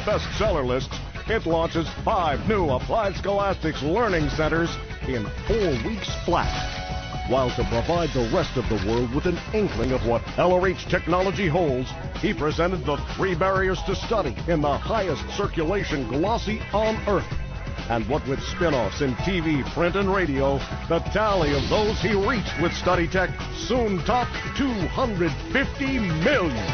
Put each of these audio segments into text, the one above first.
bestseller lists, it launches 5 new Applied Scholastics Learning Centers in 4 weeks flat. While to provide the rest of the world with an inkling of what LRH technology holds, he presented the 3 barriers to study in the highest circulation glossy on Earth. And what with spin-offs in TV, print, and radio, the tally of those he reached with Study Tech soon topped 250 million.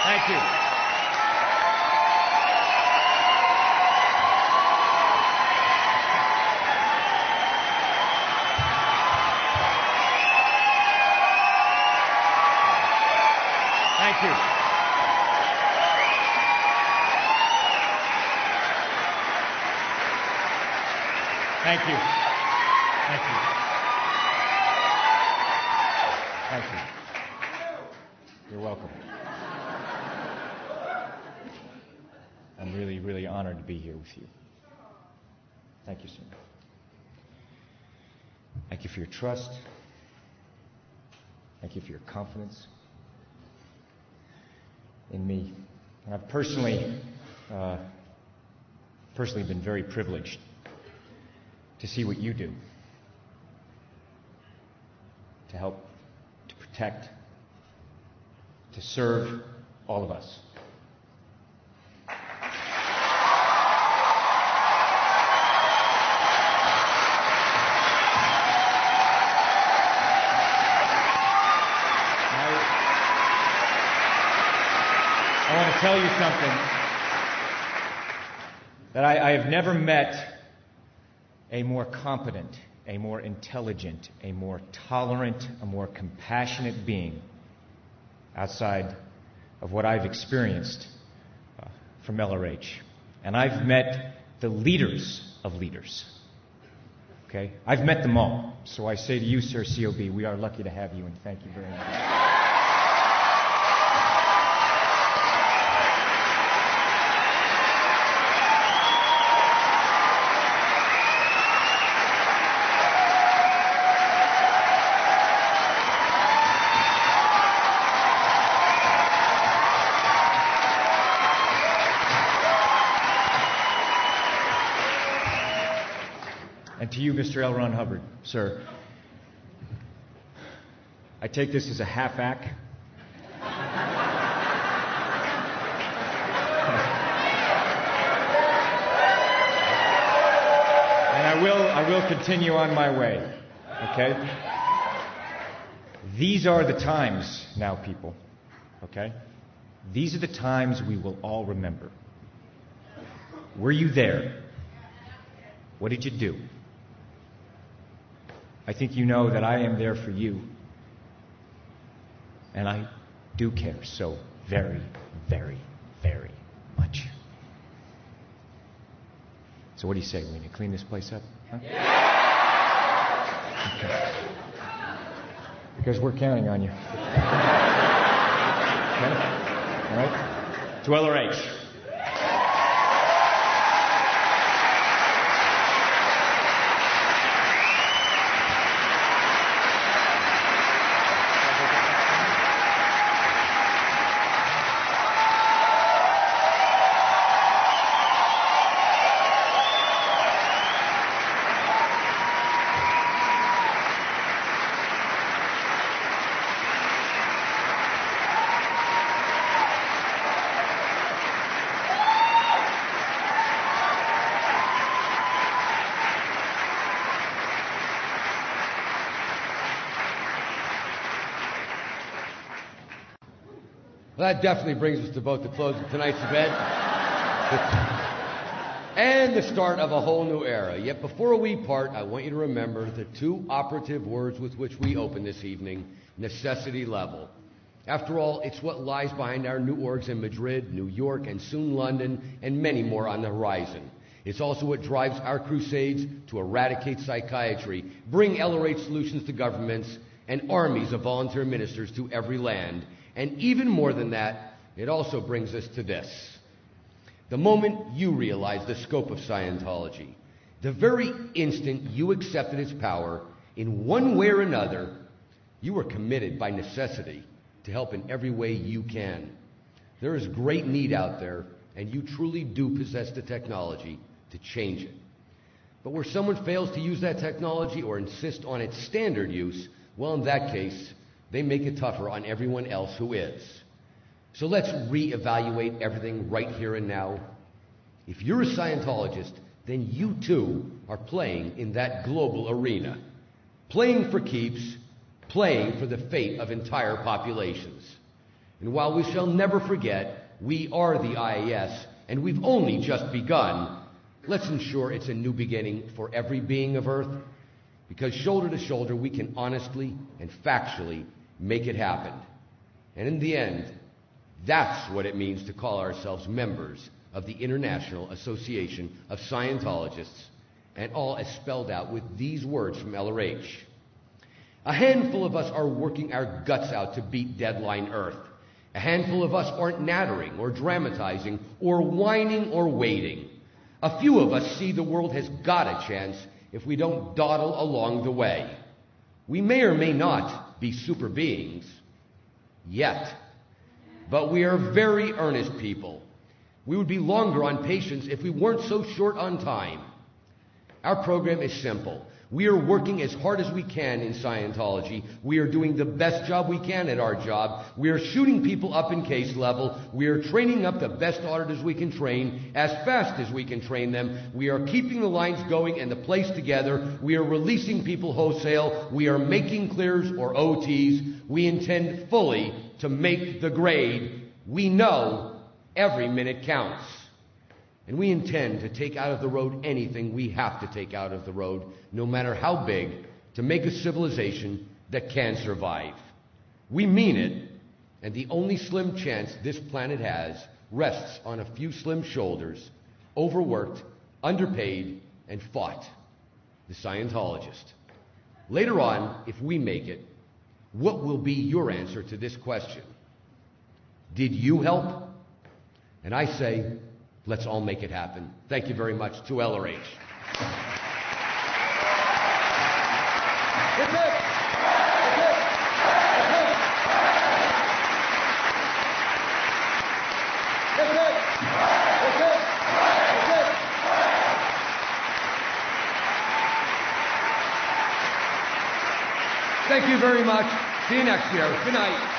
Thank you. Thank you. Thank you. Thank you. Thank you. You're welcome. I'm really, really honored to be here with you. Thank you, sir. Thank you for your trust. Thank you for your confidence in me. And I've personally been very privileged to see what you do to help, to protect, to serve all of us. I want to tell you something, that I have never met a more competent, a more intelligent, a more tolerant, a more compassionate being outside of what I've experienced from LRH. And I've met the leaders of leaders. Okay? I've met them all. So I say to you, sir, COB, we are lucky to have you, and thank you very much. And to you, Mr. L. Ron Hubbard, sir, I take this as a half-act. And I will continue on my way, okay? These are the times now, people, okay? These are the times we will all remember. Were you there? What did you do? I think you know that I am there for you. And I do care so very, very, very much. So what do you say? We need to clean this place up? Huh? Okay. Because we're counting on you. Okay? All right? To LRH. Well, that definitely brings us to both the close of tonight's event and the start of a whole new era. Yet before we part, I want you to remember the two operative words with which we open this evening: necessity level. After all, it's what lies behind our new orgs in Madrid, New York, and soon London, and many more on the horizon. It's also what drives our crusades to eradicate psychiatry, bring LRH solutions to governments, and armies of volunteer ministers to every land. And even more than that, it also brings us to this. The moment you realize the scope of Scientology, the very instant you accepted its power, in one way or another, you were committed by necessity to help in every way you can. There is great need out there, and you truly do possess the technology to change it. But where someone fails to use that technology or insist on its standard use, well, in that case, they make it tougher on everyone else who is. So let's reevaluate everything right here and now. If you're a Scientologist, then you too are playing in that global arena. Playing for keeps, playing for the fate of entire populations. And while we shall never forget, we are the IAS, and we've only just begun, let's ensure it's a new beginning for every being of Earth, because shoulder to shoulder we can honestly and factually make it happen. And in the end, that's what it means to call ourselves members of the International Association of Scientologists, and all as spelled out with these words from LRH. A handful of us are working our guts out to beat Deadline Earth. A handful of us aren't nattering or dramatizing or whining or waiting. A few of us see the world has got a chance if we don't dawdle along the way. We may or may not be super beings yet, but we are very earnest people. We would be longer on patience if we weren't so short on time. Our program is simple. We are working as hard as we can in Scientology. We are doing the best job we can at our job. We are shooting people up in case level. We are training up the best auditors we can train as fast as we can train them. We are keeping the lines going and the place together. We are releasing people wholesale. We are making clears or OTs. We intend fully to make the grade. We know every minute counts. And we intend to take out of the road anything we have to take out of the road, no matter how big, to make a civilization that can survive. We mean it, and the only slim chance this planet has rests on a few slim shoulders, overworked, underpaid, and fought. The Scientologist. Later on, if we make it, what will be your answer to this question? Did you help? And I say, let's all make it happen. Thank you very much to LRH. Thank you very much. See you next year. Good night.